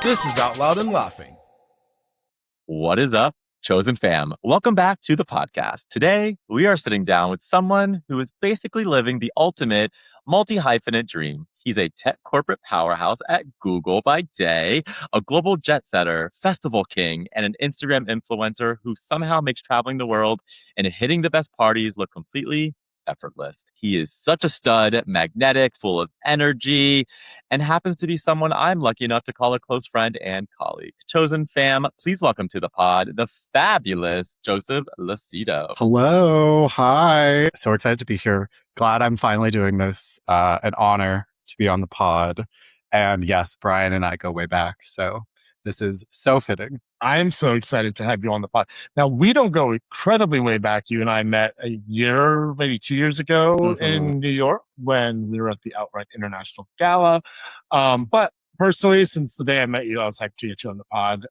This is Out Loud and Laughing. What is up, Chosen fam? Welcome back to the podcast. Today, we are sitting down with someone who is basically living the ultimate multi-hyphenate dream. He's a tech corporate powerhouse at Google by day, a global jet setter, festival king, and an Instagram influencer who somehow makes traveling the world and hitting the best parties look completely effortless. He is such a stud, magnetic, full of energy, and happens to be someone I'm lucky enough to call a close friend and colleague. Chosen fam, please welcome to the pod the fabulous Joseph Lucido. Hello. Hi. So excited to be here. Glad I'm finally doing this. An honor to be on the pod. And yes, Brian and I go way back. So this is so fitting. I'm so excited to have you on the pod. Now, we don't go incredibly way back. You and I met a year, maybe 2 years ago in New York when we were at the Outright International Gala. But personally, since the day I met you, I was hyped to get you on the pod.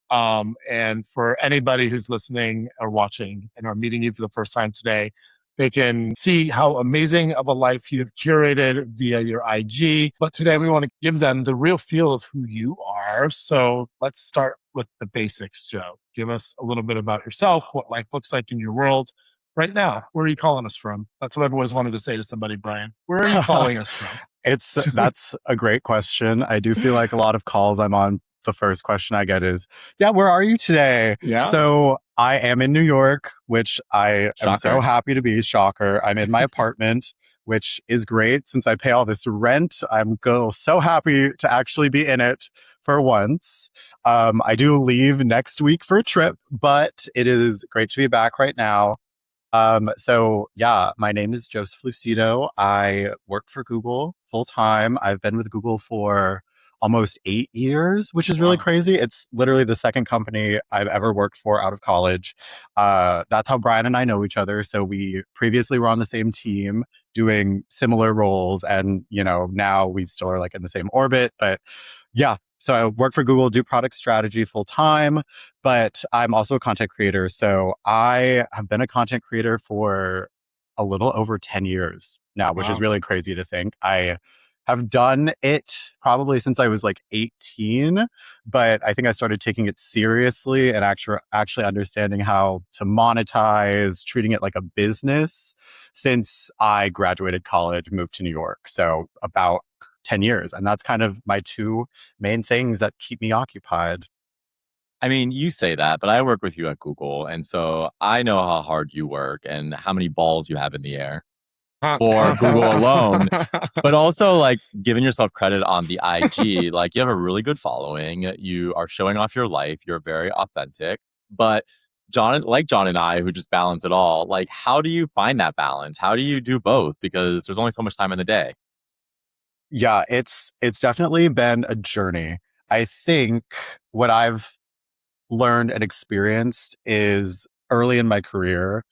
And for anybody who's listening or watching and are meeting you for the first time today, they can see how amazing of a life you've curated via your IG. But today we want to give them the real feel of who you are. So let's start with the basics, Joe. Give us a little bit about yourself, what life looks like in your world right now. Where are you calling us from? That's what I've always wanted to say to somebody, Brian. Where are you calling us from? That's a great question. I do feel like a lot of calls I'm on, the first question I get is, where are you today? Yeah. So I am in New York, which I am so happy to be. Shocker. I'm in my apartment, which is great since I pay all this rent. I'm so happy to actually be in it for once. I do leave next week for a trip, but it is great to be back right now. My name is Joseph Lucido. I work for Google full time. I've been with Google for almost 8 years, which is really crazy. It's literally the second company I've ever worked for out of college. That's how Brian and I know each other. So we previously were on the same team doing similar roles. And, now we still are like in the same orbit. But yeah, so I work for Google, do product strategy full time, but I'm also a content creator. So I have been a content creator for a little over 10 years now, which is really crazy to think. I have done it probably since I was like 18, but I think I started taking it seriously and actually understanding how to monetize, treating it like a business since I graduated college, moved to New York. So about 10 years. And that's kind of my two main things that keep me occupied. I mean, you say that, but I work with you at Google, and so I know how hard you work and how many balls you have in the air for Google alone, but also like giving yourself credit on the IG. Like, you have a really good following. You are showing off your life. You're very authentic. But John and I, who just balance it all, like, how do you find that balance? How do you do both? Because there's only so much time in the day. Yeah, it's definitely been a journey. I think what I've learned and experienced is early in my career,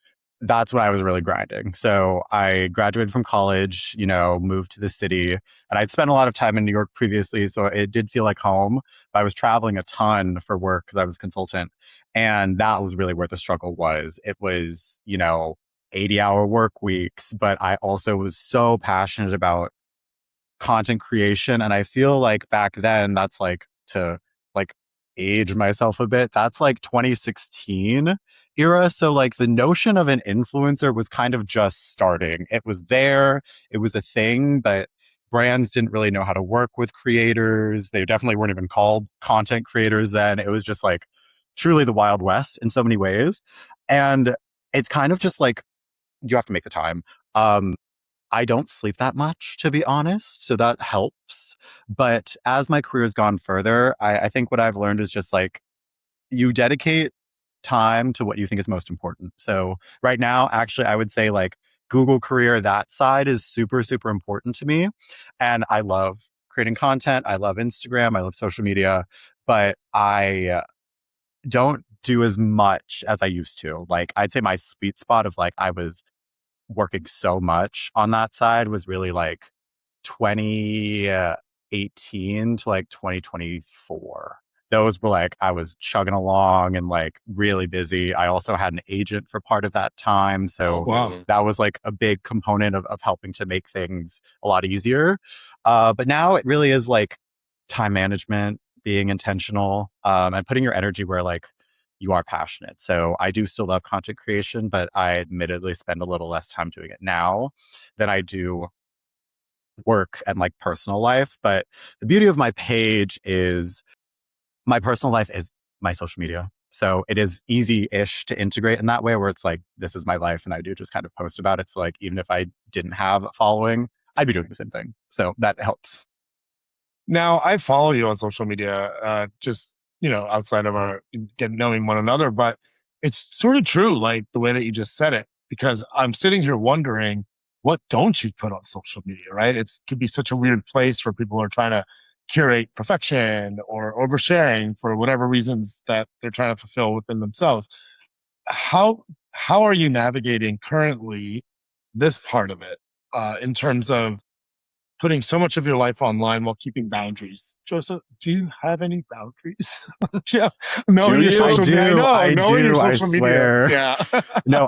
that's when I was really grinding. So I graduated from college, moved to the city, and I'd spent a lot of time in New York previously. So it did feel like home, but I was traveling a ton for work because I was a consultant. And that was really where the struggle was. It was, 80-hour work weeks, but I also was so passionate about content creation. And I feel like back then, that's like to like age myself a bit, that's like 2016 era. So like the notion of an influencer was kind of just starting. It was there, it was a thing, but brands didn't really know how to work with creators. They definitely weren't even called content creators then. It was just like truly the Wild West in so many ways. And it's kind of just like, you have to make the time. I don't sleep that much, to be honest, so that helps. But as my career has gone further, I think what I've learned is just like, you dedicate time to what you think is most important. So right now, actually, I would say like Google career, that side is super, super important to me. And I love creating content. I love Instagram. I love social media, but I don't do as much as I used to. Like, I'd say my sweet spot of like, I was working so much on that side was really like 2018 to like 2024. Those were like, I was chugging along and like really busy. I also had an agent for part of that time. So that was like a big component of helping to make things a lot easier. But now it really is like time management, being intentional, and putting your energy where like you are passionate. So I do still love content creation, but I admittedly spend a little less time doing it now than I do work and like personal life. But the beauty of my page is my personal life is my social media. So it is easy-ish to integrate in that way where it's like, this is my life and I do just kind of post about it. So like, even if I didn't have a following, I'd be doing the same thing. So that helps. Now, I follow you on social media, just, outside of our knowing one another, but it's sort of true, like the way that you just said it, because I'm sitting here wondering, what don't you put on social media, right? It could be such a weird place for people who are trying to curate perfection or oversharing for whatever reasons that they're trying to fulfill within themselves. How how are you navigating currently this part of it, in terms of putting so much of your life online while keeping boundaries? Joseph, do you have any boundaries? Yeah, knowing Do your you? I social media, do. I knowing your do. I social media, swear. yeah. No,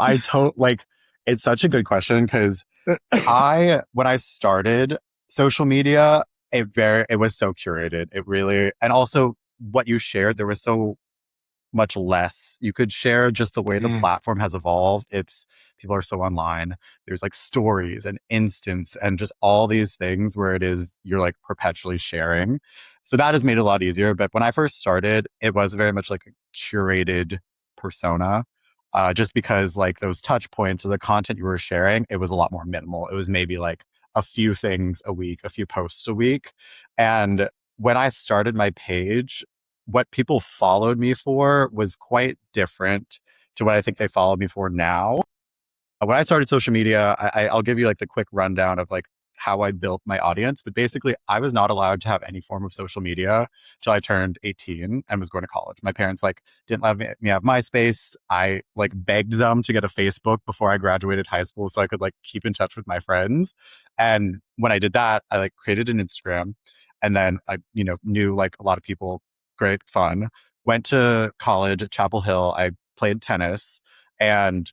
like, it's such a good question because when I started social media, it was so curated. It really, and also what you shared, there was so much less you could share, just the way the Mm, platform has evolved. People are so online. There's like stories and instants and just all these things where you're like perpetually sharing. So that has made it a lot easier. But when I first started, it was very much like a curated persona. Just because like those touch points of the content you were sharing, it was a lot more minimal. It was maybe like a few things a week, a few posts a week. And when I started my page, what people followed me for was quite different to what I think they follow me for now. When I started social media, I'll give you like the quick rundown of like how I built my audience. But basically, I was not allowed to have any form of social media till I turned 18 and was going to college. My parents like didn't let me have MySpace. I like begged them to get a Facebook before I graduated high school so I could like keep in touch with my friends. And when I did that, I like created an Instagram, and then I knew like a lot of people. Great fun. Went to college at Chapel Hill. I played tennis, and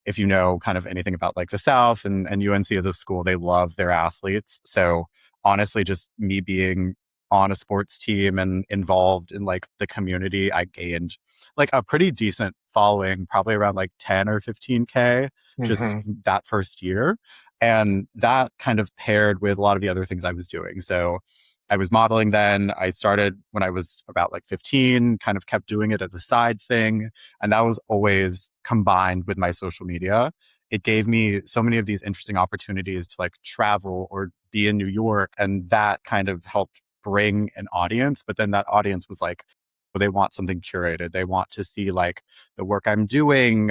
if you know kind of anything about like the South and UNC as a school, they love their athletes. So honestly, just me being on a sports team and involved in like the community, I gained like a pretty decent following, probably around like 10 or 15K just mhm. that first year. And that kind of paired with a lot of the other things I was doing. So I was modeling then. I started when I was about like 15, kind of kept doing it as a side thing. And that was always combined with my social media. It gave me so many of these interesting opportunities to like travel or be in New York. And that kind of helped bring an audience. But then that audience was like, well, they want something curated. They want to see like the work I'm doing,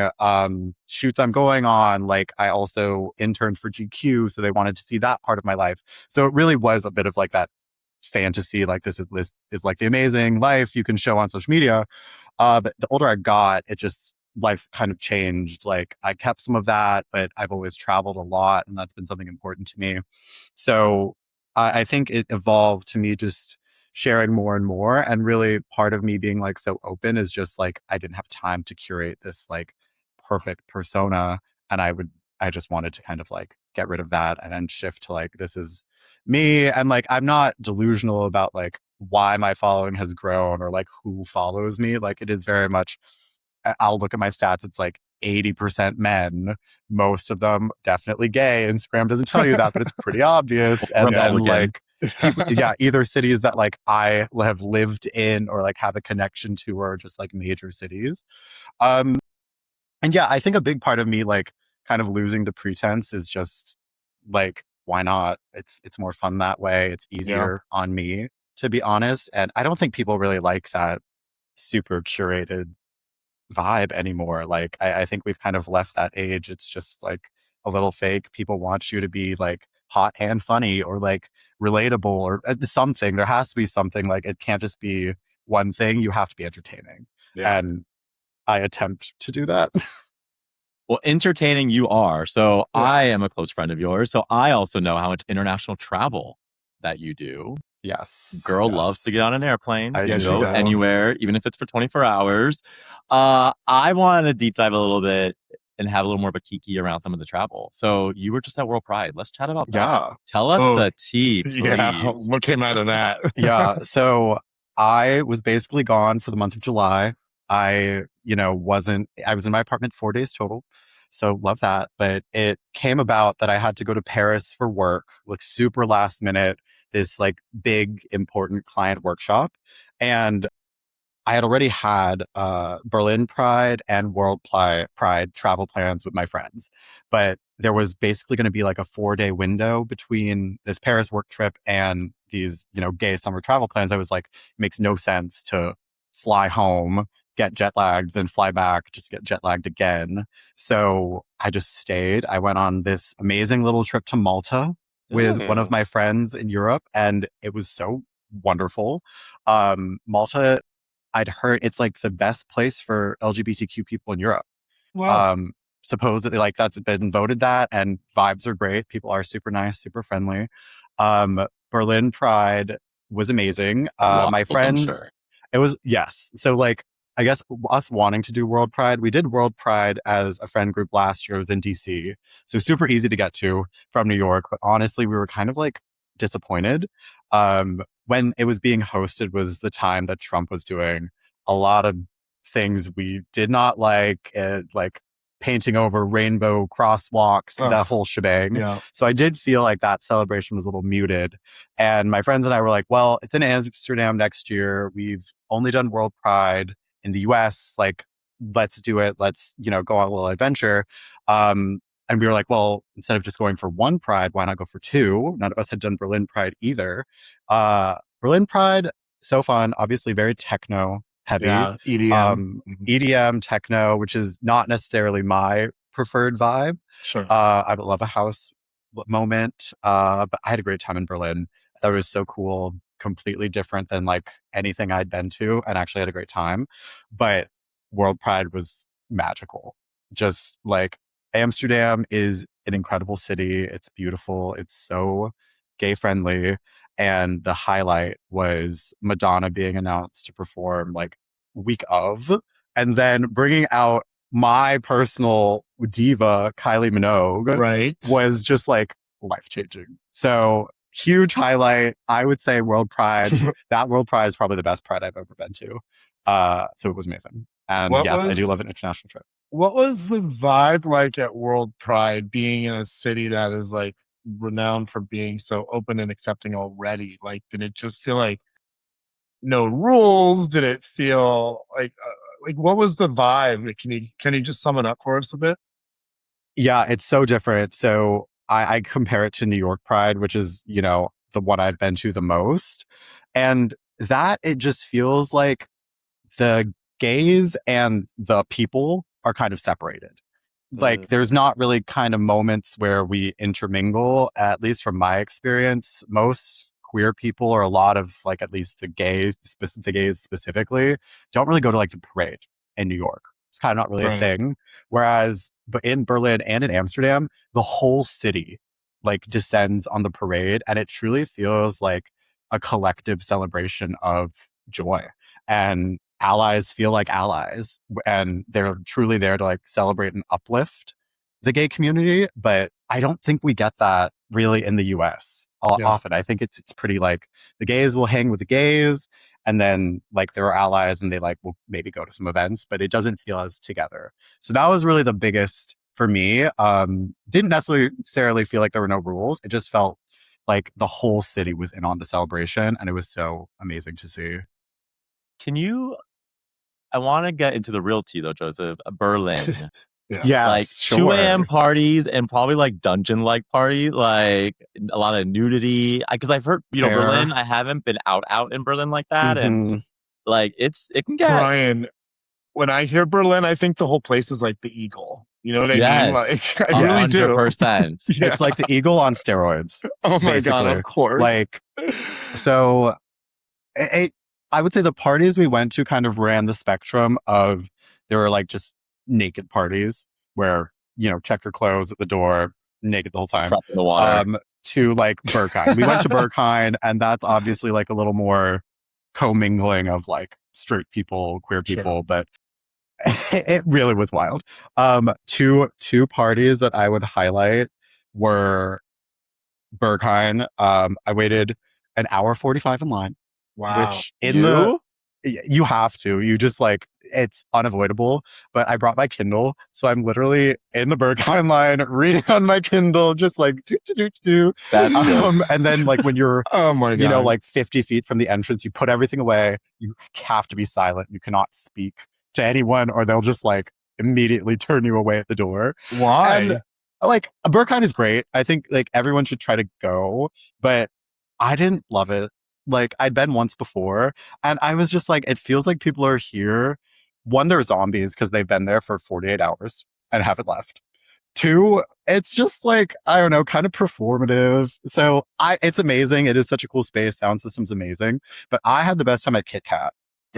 shoots I'm going on. Like I also interned for GQ. So they wanted to see that part of my life. So it really was a bit of like that fantasy, like this is like the amazing life you can show on social media. But the older I got, it just life kind of changed. Like I kept some of that, but I've always traveled a lot, and that's been something important to me. So I think it evolved to me just sharing more and more. And really part of me being like so open is just like I didn't have time to curate this like perfect persona. And I just wanted to kind of like get rid of that and then shift to like this is me. And like I'm not delusional about like why my following has grown or like who follows me. Like it is very much, I'll look at my stats, it's like 80% men, most of them definitely gay. Instagram doesn't tell you that, but it's pretty obvious. And then Republican. like yeah, either cities that like I have lived in or like have a connection to, or just like major cities. um and yeah, I think a big part of me like kind of losing the pretense is just like, why not? It's more fun that way. It's Yeah. easier on me, to be honest. And I don't think people really like that super curated vibe anymore. Like I think we've kind of left that age. It's just like a little fake. People want you to be like hot and funny or like relatable or something. There has to be something. Like it can't just be one thing. You have to be entertaining. Yeah. And I attempt to do that. Well, entertaining you are. So Yeah. I am a close friend of yours. So I also know how much international travel that you do. Yes. Girl loves to get Yes. on an airplane I and Yeah, she go do. does. anywhere, even if it's for 24 hours. I want to deep dive a little bit and have a little more of a kiki around some of the travel. So you were just at World Pride. Let's chat about that. Yeah. Tell us Oh, the tea, yeah. please. What came out of that? Yeah. So I was basically gone for the month of July. I was in my apartment 4 days total. So love that. But it came about that I had to go to Paris for work, like super last minute, this like big important client workshop. And I had already had Berlin Pride and World Pride travel plans with my friends, but there was basically going to be like a 4-day window between this Paris work trip and these, gay summer travel plans. I was like, it makes no sense to fly home, get jet lagged, then fly back, just get jet lagged again. So I just stayed. I went on this amazing little trip to Malta with one of my friends in Europe, and it was so wonderful. Malta, I'd heard it's like the best place for LGBTQ people in Europe. Wow. Supposedly, like that's been voted that, and vibes are great. People are super nice, super friendly. Berlin Pride was amazing. My Wild, I'm friends, sure. it was, yes. So like, I guess us wanting to do World Pride, we did World Pride as a friend group last year. It was in DC. So super easy to get to from New York. But honestly, we were kind of like disappointed. When it was being hosted was the time that Trump was doing a lot of things we did not like painting over rainbow crosswalks, that whole shebang. Yeah. So I did feel like that celebration was a little muted. And my friends and I were like, well, it's in Amsterdam next year. We've only done World Pride in the US. Like, let's do it. Let's, go on a little adventure. And we were like, well, instead of just going for one Pride, why not go for two? None of us had done Berlin Pride either. Berlin Pride, so fun, obviously very techno heavy. Yeah, EDM. EDM, techno, which is not necessarily my preferred vibe. Sure. I would love a house moment, but I had a great time in Berlin. I thought it was so cool, completely different than like anything I'd been to, and actually had a great time. But World Pride was magical. Just like Amsterdam is an incredible city. It's beautiful. It's so gay friendly. And the highlight was Madonna being announced to perform like week of, and then bringing out my personal diva, Kylie Minogue, Right. was just like life changing. So huge highlight. I would say World Pride. That World Pride is probably the best Pride I've ever been to. So it was amazing. And I do love an international trip. What was the vibe like at World Pride, being in a city that is like renowned for being so open and accepting already? Like, did it just feel like no rules? Did it feel like what was the vibe? Can you just sum it up for us a bit? Yeah, it's so different. So I compare it to New York Pride, which is, the one I've been to the most. And that it just feels like the gays and the people are kind of separated. Like there's not really kind of moments where we intermingle, at least from my experience. Most queer people, or a lot of like at least the gays specifically, don't really go to like the parade in New York. It's kind of not really a thing. Whereas, but in Berlin and in Amsterdam, the whole city like descends on the parade, and it truly feels like a collective celebration of joy. And allies feel like allies, and they're truly there to like celebrate and uplift the gay community. But I don't think we get that really in the US often. I think it's pretty like the gays will hang with the gays, and then like there are allies and they like will maybe go to some events, but it doesn't feel as together. So that was really the biggest for me. Didn't necessarily feel like there were no rules. It just felt like the whole city was in on the celebration, and it was so amazing to see. I want to get into the real tea though, Joseph. Berlin. Yes, like sure. 2 a.m. parties and probably like dungeon-like party, like a lot of nudity. Because I've heard, Fair. Berlin. I haven't been out in Berlin like that, and like it can get. Brian, when I hear Berlin, I think the whole place is like the Eagle. You know what I mean? Like I really do. 100%. It's like the Eagle on steroids. Oh my God, of course. Like, so I would say the parties we went to kind of ran the spectrum of, there were like just naked parties where, check your clothes at the door, naked the whole time. Trapped in the water. To like Berghain. We went to Berghain, and that's obviously like a little more commingling of like straight people, queer people, but it really was wild. Two parties that I would highlight were Berghain. I waited an hour 45 in line. Wow. which you have to. You just like, it's unavoidable. But I brought my Kindle. So I'm literally in the Berghain line reading on my Kindle, just like, do. That's good. And then like when you're, Oh my God. like 50 feet from the entrance, you put everything away. You have to be silent. You cannot speak to anyone or they'll just like immediately turn you away at the door. Why? And like Berghain is great. I think like everyone should try to go, but I didn't love it. Like I'd been once before and I was just like, it feels like people are here. One, they're zombies because they've been there for 48 hours and haven't left. Two, it's just like, I don't know, kind of performative. So it's amazing. It is such a cool space. Sound system's amazing. But I had the best time at Kit Kat.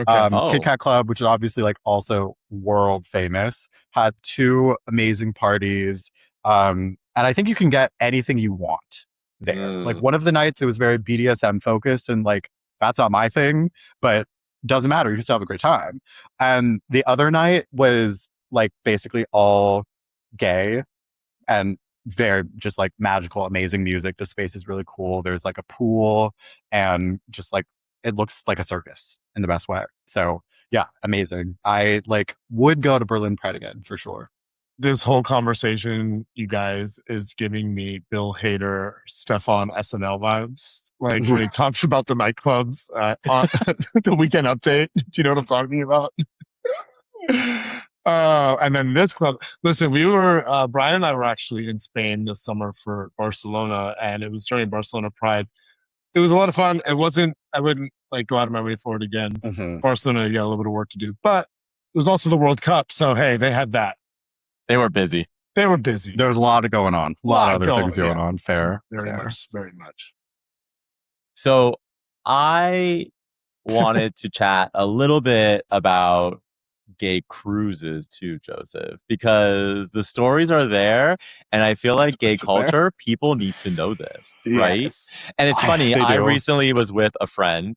Oh. Kit Kat Club, which is obviously like also world famous, had 2 amazing parties. And I think you can get anything you want there. Like one of the nights, it was very BDSM focused and like, that's not my thing, but doesn't matter. You can still have a great time. And the other night was like basically all gay and very just like magical, amazing music. The space is really cool. There's like a pool and just like, it looks like a circus in the best way. So yeah, amazing. I like would go to Berlin Pride again for sure. This whole conversation, you guys, is giving me Bill Hader, Stefan SNL vibes. Like when he talks about the nightclubs on the Weekend Update. Do you know what I'm talking about? And then this club. Listen, Brian and I were actually in Spain this summer for Barcelona, and it was during Barcelona Pride. It was a lot of fun. I wouldn't like go out of my way for it again. Mm-hmm. Barcelona, you got a little bit of work to do, but it was also the World Cup. So, hey, they had that. They were busy. They were busy. There's a lot going on. A lot of other things going on. Fair. Very much. Very much. So I wanted to chat a little bit about gay cruises too, Joseph, because the stories are there and I feel like gay culture, people need to know this, right? Yes. And it's funny, They I do. recently was with a friend,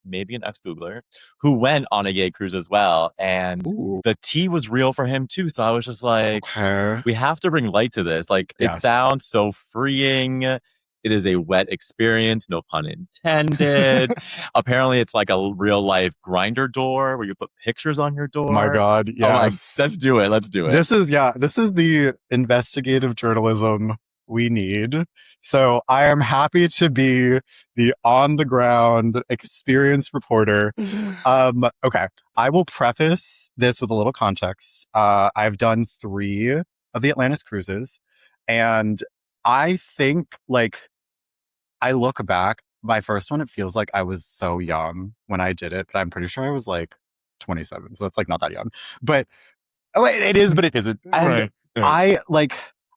maybe an ex-Googler, who went on a gay cruise as well. And Ooh. the tea was real for him too. So I was just like, Okay. we have to bring light to this. Like, Yes. it sounds so freeing. It is a wet experience, no pun intended. Apparently, it's like a real life grinder door where you put pictures on your door. My God, yes. Let's do it. Let's do it. This is the investigative journalism we need. So I am happy to be the on the ground experience reporter. Okay, I will preface this with a little context. I've done 3 of the Atlantis cruises, and I think like I look back, my first one, it feels like I was so young when I did it, but I'm pretty sure I was like 27, so that's like not that young. But it is, but it isn't. And Right.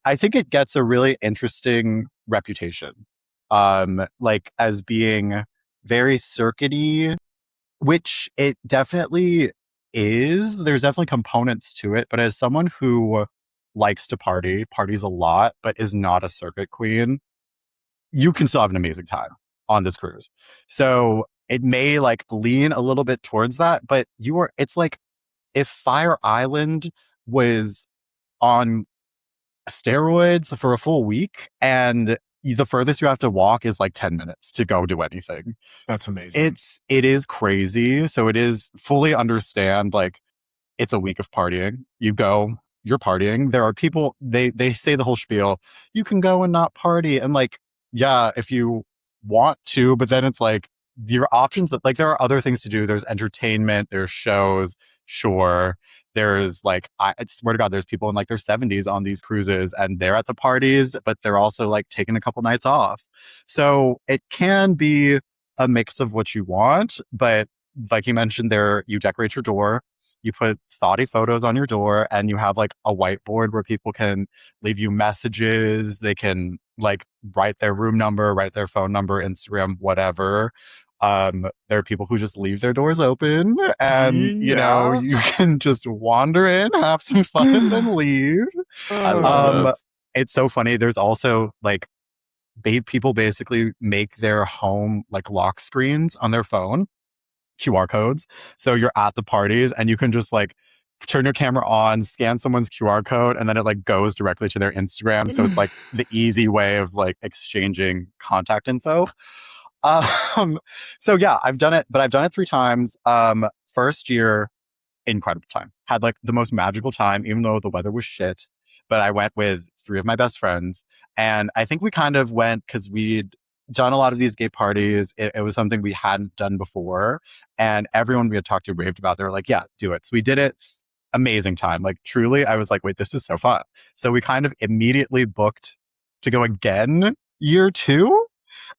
I think it gets a really interesting reputation, like as being very circuity, which it definitely is. There's definitely components to it, but as someone who likes to parties a lot, but is not a circuit queen, you can still have an amazing time on this cruise. So it may like lean a little bit towards that, but it's like if Fire Island was on steroids for a full week and the furthest you have to walk is like 10 minutes to go do anything. That's amazing. It is crazy. So it is fully understand like it's a week of partying. You go, you're partying. There are people, they say the whole spiel, you can go and not party. And like, yeah, if you want to, but then it's like your options, like there are other things to do. There's entertainment, there's shows, sure. There's like, I swear to God, there's people in like their 70s on these cruises and they're at the parties, but they're also like taking a couple nights off. So it can be a mix of what you want, but like you mentioned there, you decorate your door, you put thoughty photos on your door, and you have like a whiteboard where people can leave you messages. They can like write their room number, write their phone number, Instagram, whatever. There are people who just leave their doors open and, you know, you can just wander in, have some fun, and then leave. I love this. It's so funny. There's also like people basically make their home like lock screens on their phone, QR codes. So you're at the parties and you can just like turn your camera on, scan someone's QR code, and then it like goes directly to their Instagram. So it's like the easy way of like exchanging contact info. So yeah, I've done it, but I've done it 3 times. First year, incredible time. Had like the most magical time, even though the weather was shit. But I went with 3 of my best friends. And I think we kind of went because we'd done a lot of these gay parties. It was something we hadn't done before. And everyone we had talked to raved about. They were like, yeah, do it. So we did it. Amazing time. Like truly, I was like, wait, this is so fun. So we kind of immediately booked to go again year 2.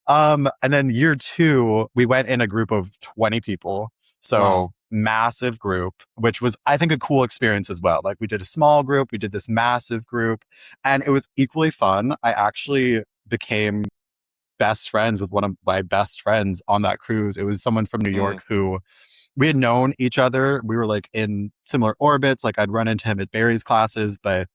And then year 2, we went in a group of 20 people. So Wow. massive group, which was, I think, a cool experience as well. Like we did a small group, we did this massive group, and it was equally fun. I actually became best friends with one of my best friends on that cruise. It was someone from New York who we had known each other. We were like in similar orbits. Like I'd run into him at Barry's classes, but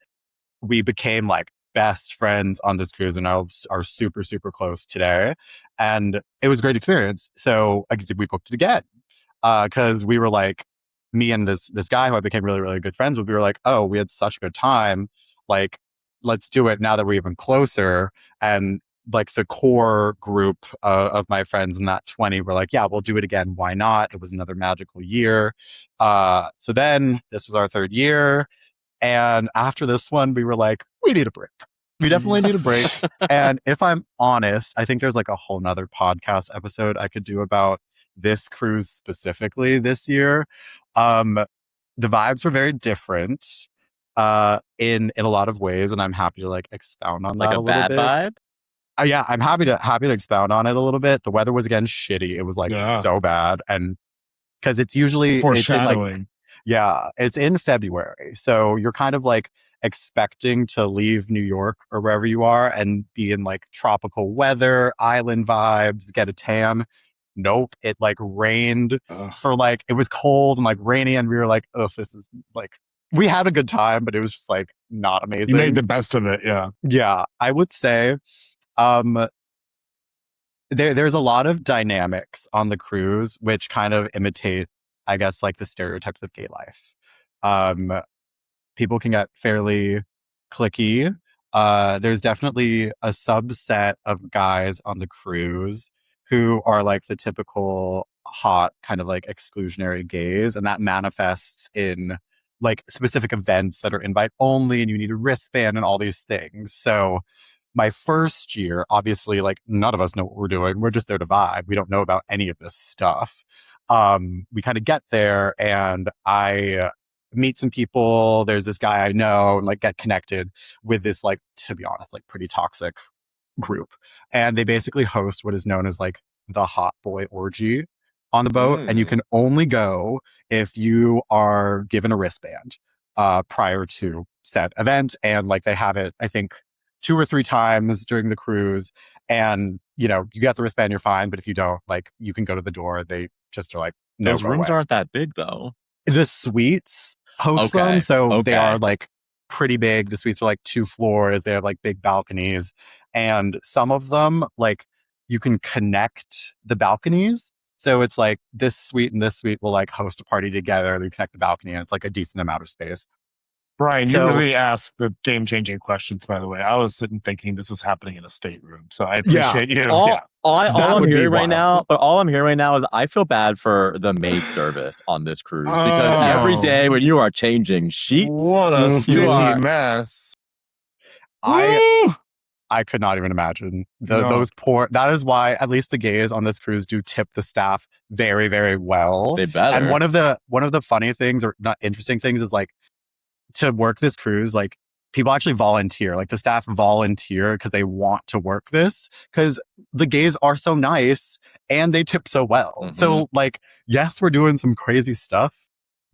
we became like best friends on this cruise and are super, super close today. And it was a great experience. So we booked it again because we were like, me and this guy who I became really, really good friends with, we were like, oh, we had such a good time. Like, let's do it now that we're even closer. And like the core group of my friends in that 20 were like, yeah, we'll do it again. Why not? It was another magical year. So then this was our 3rd year. And after this one, we were like, we need a break. We definitely need a break. And if I'm honest, I think there's like a whole nother podcast episode I could do about this cruise specifically this year. The vibes were very different in a lot of ways, and I'm happy to like expound on Like that a a little bad bit. vibe? Yeah, I'm happy to expound on it a little bit. The weather was again shitty. It was like so bad, and because it's usually it's in like Foreshadowing. yeah, it's in February. So you're kind of like expecting to leave New York or wherever you are and be in like tropical weather, island vibes, get a tan. Nope. It like rained for like, it was cold and like rainy. And we were like, oh, this is like, we had a good time, but it was just like not amazing. You made the best of it. Yeah. Yeah. I would say, there's a lot of dynamics on the cruise, which kind of imitate, I guess, like the stereotypes of gay life. People can get fairly cliquey. There's definitely a subset of guys on the cruise who are like the typical hot kind of like exclusionary gays, and that manifests in like specific events that are invite only and you need a wristband and all these things. So my first year, obviously, like none of us know what we're doing. We're just there to vibe. We don't know about any of this stuff. We kind of get there and I meet some people. There's this guy I know and like get connected with this, like, to be honest, like pretty toxic group. And they basically host what is known as like the hot boy orgy on the boat. And you can only go if you are given a wristband prior to said event. And like they have it, I think, 2 or 3 times during the cruise. And, you know, you get the wristband, you're fine. But if you don't, like, you can go to the door. They just are like, no, Those go rooms away. aren't that big, though. The suites host them. So they are like pretty big. The suites are like 2 floors. They have like big balconies. And some of them, like, you can connect the balconies. So it's like this suite and this suite will like host a party together. They connect the balcony and it's like a decent amount of space. Brian, So- you really asked the game-changing questions, by the way. I was sitting thinking this was happening in a stateroom, so I appreciate you. All I'm would be hearing right wild. now, but all I'm hearing right now is I feel bad for the maid service on this cruise because every day when you are changing sheets, What a sticky mess. I could not even imagine No. those poor. That is why at least the gays on this cruise do tip the staff very, very well. They better. And one of the funny things or not interesting things is like to work this cruise, like people actually volunteer. Like the staff volunteer because they want to work this because the gays are so nice and they tip so well. So like, yes, we're doing some crazy stuff,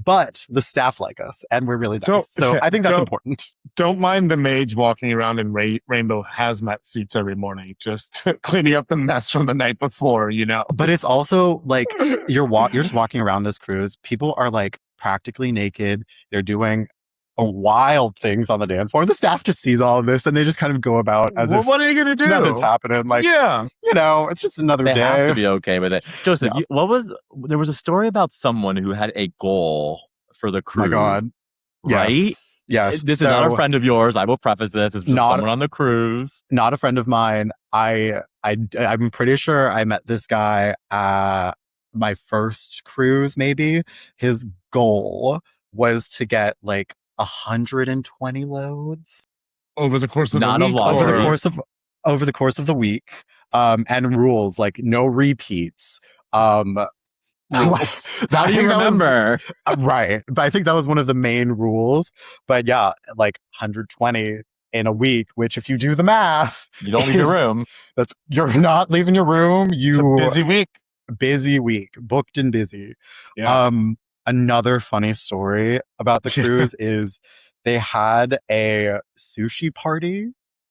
but the staff like us and we're really nice. So I think that's important. Don't mind the maids walking around in rainbow hazmat suits every morning, just cleaning up the mess from the night before, you know. But it's also like you're just walking around this cruise. People are like practically naked. They're doing wild things on the dance floor. The staff just sees all of this and they just kind of go about as if what are you gonna do? Nothing's happening. Like, you know, it's just another they day. have to be okay with it. Joseph, there was a story about someone who had a goal for the cruise. My God. Right? Yes. This is not a friend of yours. I will preface this. It's just someone on the cruise. Not a friend of mine. I I'm pretty sure I met this guy at my first cruise, maybe. His goal was to get like 120 loads over the course of the Not of week. laundry. over the course of the week. And rules like no repeats. Rules. How do you I think that was- remember? right. But I think that was one of the main rules. But yeah, like 120 in a week, which if you do the math, You don't leave your room. you're not leaving your room. It's a busy week. Busy week, booked and busy. Yeah. Another funny story about the cruise is they had a sushi party,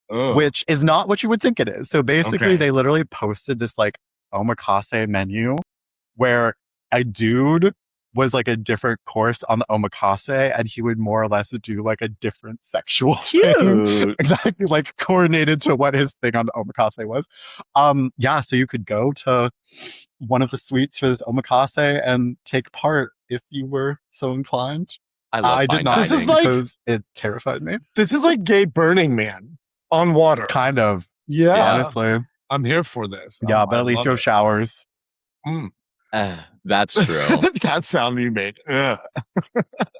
which is not what you would think it is. So basically, they literally posted this like omakase menu where a dude was like a different course on the omakase, and he would more or less do like a different sexual thing, like coordinated to what his thing on the omakase was. Yeah, so you could go to one of the suites for this omakase and take part if you were so inclined. I did not. This is like, because it terrified me. This is like gay Burning Man on water. Kind of. Yeah. Honestly. I'm here for this. Yeah, but at least you have showers. That's true. That sound you made.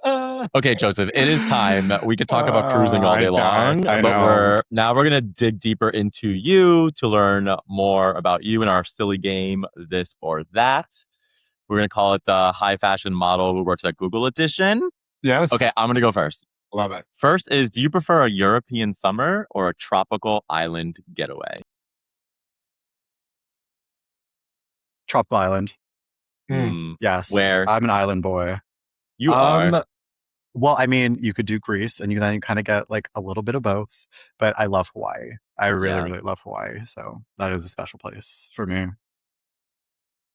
Okay, Joseph, it is time. We could talk about cruising all day long, I but we're going to dig deeper into you to learn more about you in our silly game, This or That. We're going to call it the High Fashion Model Who Works at Google edition. Yes. Okay, I'm going to go first. Love it. First is, do you prefer a European summer or a tropical island getaway? Tropical island. Yes. Where? I'm an island boy. You are? Well, I mean, you could do Greece and then you kind of get like a little bit of both. But I love Hawaii. I really, really love Hawaii. So that is a special place for me.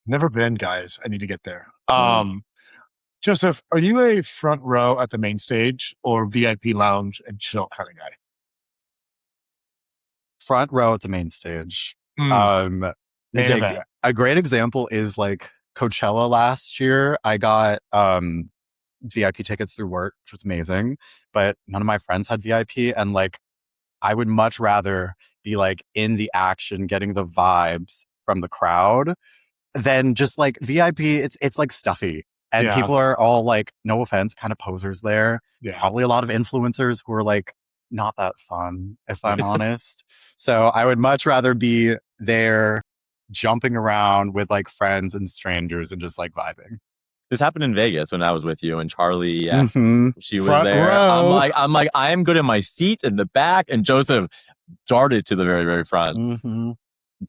Never been, guys. I need to get there. Joseph, are you a front row at the main stage or VIP lounge and chill kind of guy? Front row at the main stage. Main event. A great example is like Coachella last year. I got VIP tickets through work, which was amazing, but none of my friends had VIP, and like I would much rather be like in the action, getting the vibes from the crowd than just like VIP. It's like stuffy, and people are all like, no offense, kind of posers there. Probably a lot of influencers who are like not that fun, if I'm honest. So I would much rather be there jumping around with like friends and strangers and just like vibing. This happened in Vegas when I was with you and Charlie. She was Front there. row. I'm like, I am good in my seat in the back, and Joseph darted to the very, very front.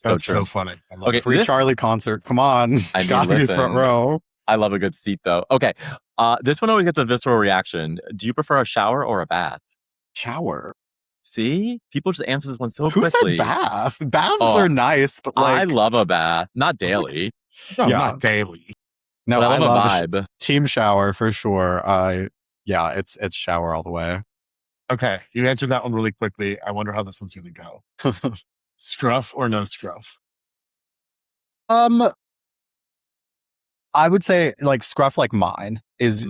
That's so funny. Okay, free Charlie concert. Come on, gotta be front row. I love a good seat though. Okay, this one always gets a visceral reaction. Do you prefer a shower or a bath? Shower. See, people just answer this one so Who quickly. said bath? Baths are nice, but like I love a bath, not daily. No, not daily. No, but I love a vibe. Team shower for sure. Yeah, it's shower all the way. Okay, you answered that one really quickly. I wonder how this one's going to go. Scruff or no scruff? I would say like scruff like mine is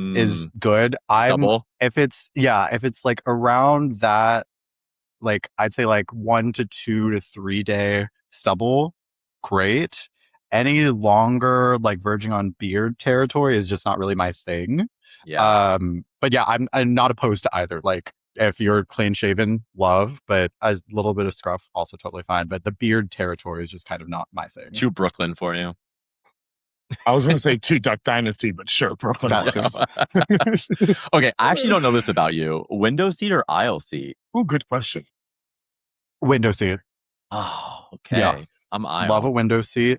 good. If it's like around that, like I'd say like 1 to 2 to 3 day stubble, great. Any longer like verging on beard territory is just not really my thing. But yeah, I'm not opposed to either. Like if you're clean shaven, love, but a little bit of scruff also totally fine. But the beard territory is just kind of not my thing. Too Brooklyn for you. I was going to say too Duck Dynasty, but sure, Brooklyn. Okay, I actually don't know this about you. Window seat or aisle seat? Oh, good question. Window seat. Oh, okay. Yeah. I'm aisle. Love a window seat.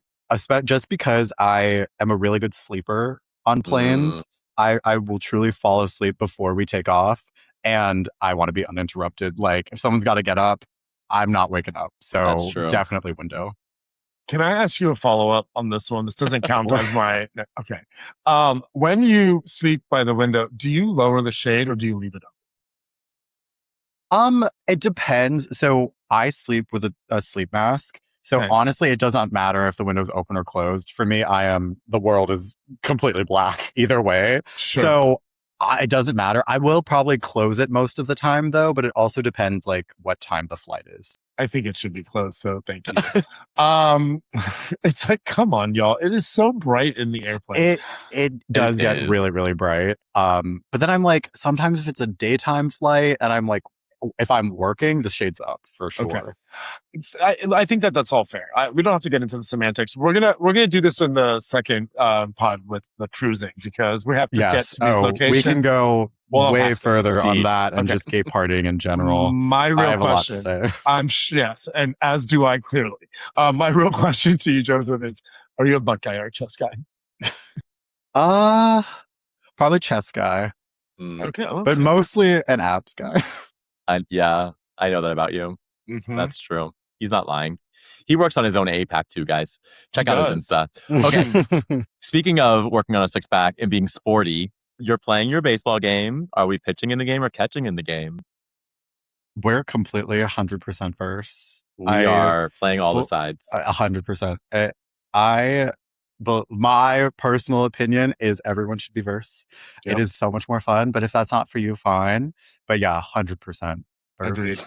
Just because I am a really good sleeper on planes. I will truly fall asleep before we take off, and I want to be uninterrupted. Like if someone's got to get up, I'm not waking up. So definitely window. Can I ask you a follow-up on this one? This doesn't count as my... Okay. When you sleep by the window, do you lower the shade or do you leave it up? It depends. So I sleep with a sleep mask. So honestly, it does not matter if the window's open or closed. For me, the world is completely black either way. Sure. So it doesn't matter. I will probably close it most of the time though, but it also depends like what time the flight is. I think it should be closed, so thank you. It's like, come on, y'all. It is so bright in the airplane. It does get really, really bright. But then I'm like, sometimes if it's a daytime flight and I'm like, if I'm working, the shade's up for sure. Okay. I think that's all fair. We don't have to get into the semantics. We're gonna do this in the second pod with the cruising because we have to get to these locations. We can go way further on that and just gay partying in general. My real I have question, a lot to say. yes, and as do I clearly. My real question to you, Joseph, is: are you a butt guy or a chest guy? Probably chest guy. Okay, but mostly an abs guy. Yeah, I know that about you. Mm-hmm. That's true. He's not lying. He works on his own 8-pack too, guys. Check out his Insta. Okay. Speaking of working on a 6-pack and being sporty, you're playing your baseball game. Are we pitching in the game or catching in the game? We're completely 100% verse. We are playing all the sides. 100%. But my personal opinion is everyone should be verse. Yep. It is so much more fun. But if that's not for you, fine. But yeah, 100% verse. Agreed.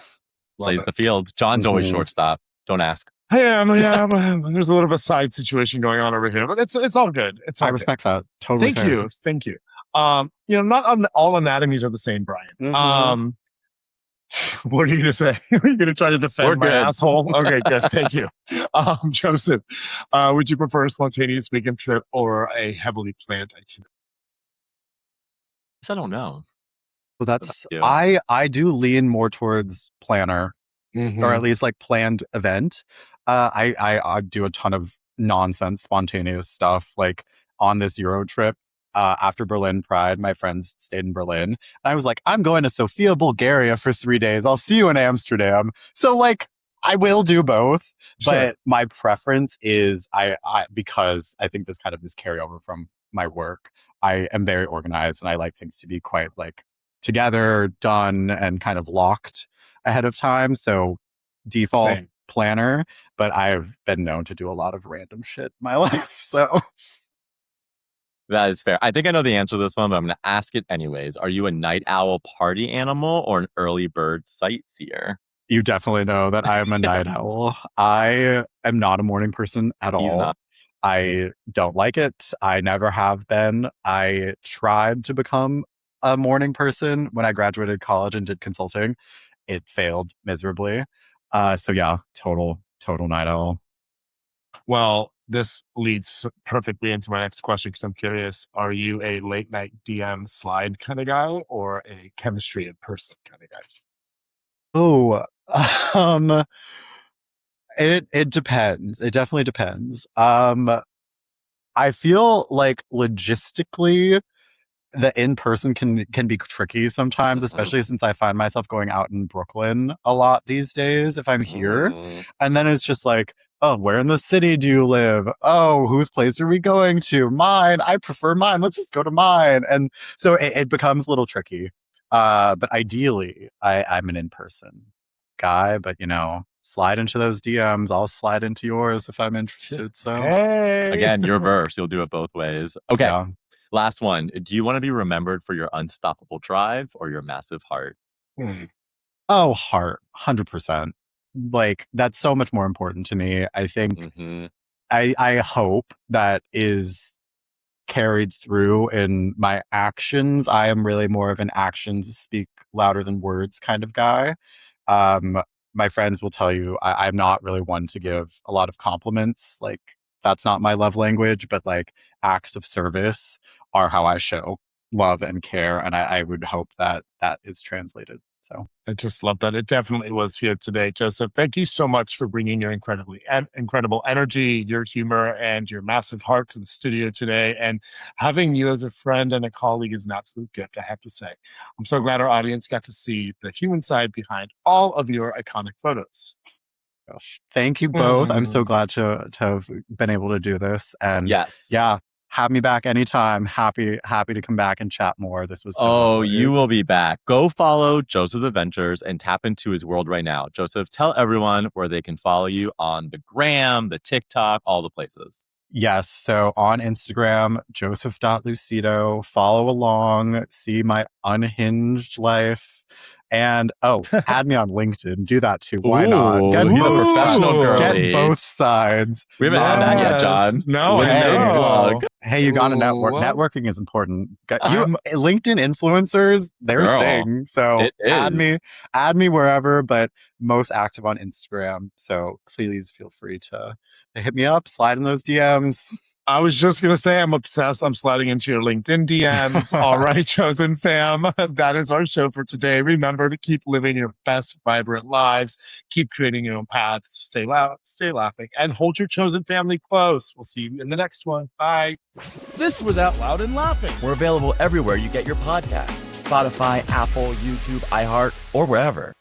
Plays the field. John's always shortstop. Don't ask. Yeah, there's a little bit of a side situation going on over here, but it's all good. It's all I respect that. Totally. Thank you. Not all anatomies are the same, Brian. What are you gonna say? Are you gonna try to defend my asshole? Okay, good. Thank you. Joseph, would you prefer a spontaneous weekend trip or a heavily planned itinerary? I don't know. Well, that's I do lean more towards planner, or at least like planned event. I do a ton of nonsense, spontaneous stuff. Like on this Euro trip, after Berlin Pride, my friends stayed in Berlin. And I was like, I'm going to Sofia, Bulgaria for 3 days. I'll see you in Amsterdam. So like, I will do both. Sure. But my preference is because I think this kind of is carryover from my work. I am very organized and I like things to be quite like together, done, and kind of locked ahead of time. So default planner, but I've been known to do a lot of random shit in my life. So that is fair. I think I know the answer to this one, but I'm going to ask it anyways. Are you a night owl party animal or an early bird sightseer? You definitely know that I am a night owl. I am not a morning person at all. He's not. I don't like it. I never have been. I tried to become a morning person when I graduated college and did consulting. It failed miserably. So yeah, total night owl. Well, this leads perfectly into my next question because I'm curious. Are you a late night DM slide kind of guy or a chemistry in person kind of guy? Oh, it depends. It definitely depends. I feel like logistically the in-person can be tricky sometimes, especially since I find myself going out in Brooklyn a lot these days if I'm here. And then it's just like, oh, where in the city do you live? Oh, whose place are we going to? Mine. I prefer mine. Let's just go to mine. And so it becomes a little tricky. But ideally, I'm an in-person guy, but slide into those DMs. I'll slide into yours if I'm interested. So again, you're verse. You'll do it both ways. Okay. Yeah. Last one. Do you want to be remembered for your unstoppable drive or your massive heart? Oh, heart. 100%. Like, that's so much more important to me. I think I hope that is carried through in my actions. I am really more of an actions speak louder than words kind of guy. My friends will tell you I'm not really one to give a lot of compliments. Like, that's not my love language, but like acts of service are how I show love and care. And I would hope that is translated. So I just love that. It definitely was here today. Joseph, thank you so much for bringing your incredible energy, your humor, and your massive heart to the studio today. And having you as a friend and a colleague is an absolute gift, I have to say. I'm so glad our audience got to see the human side behind all of your iconic photos. Gosh, thank you both. I'm so glad to have been able to do this. And yeah, have me back anytime. Happy to come back and chat more. This was so lovely. You will be back. Go follow Joseph's adventures and tap into his world right now. Joseph, tell everyone where they can follow you on the gram, the TikTok, all the places. Yes. So on Instagram, joseph.lucido, follow along, see my unhinged life. And add me on LinkedIn. Do that too. Why not? Ooh, he's a professional girly. Get both sides. We haven't had that yet, John. No, I LinkedIn know. plug. Hey, you got to network. Networking is important. LinkedIn influencers, their thing. So add me wherever, but most active on Instagram. So please feel free to hit me up, slide in those DMs. I was just going to say I'm obsessed. I'm sliding into your LinkedIn DMs. All right, Chosen fam. That is our show for today. Remember to keep living your best, vibrant lives. Keep creating your own paths. Stay loud, stay laughing, and hold your chosen family close. We'll see you in the next one. Bye. This was Out Loud and Laughing. We're available everywhere you get your podcasts. Spotify, Apple, YouTube, iHeart, or wherever.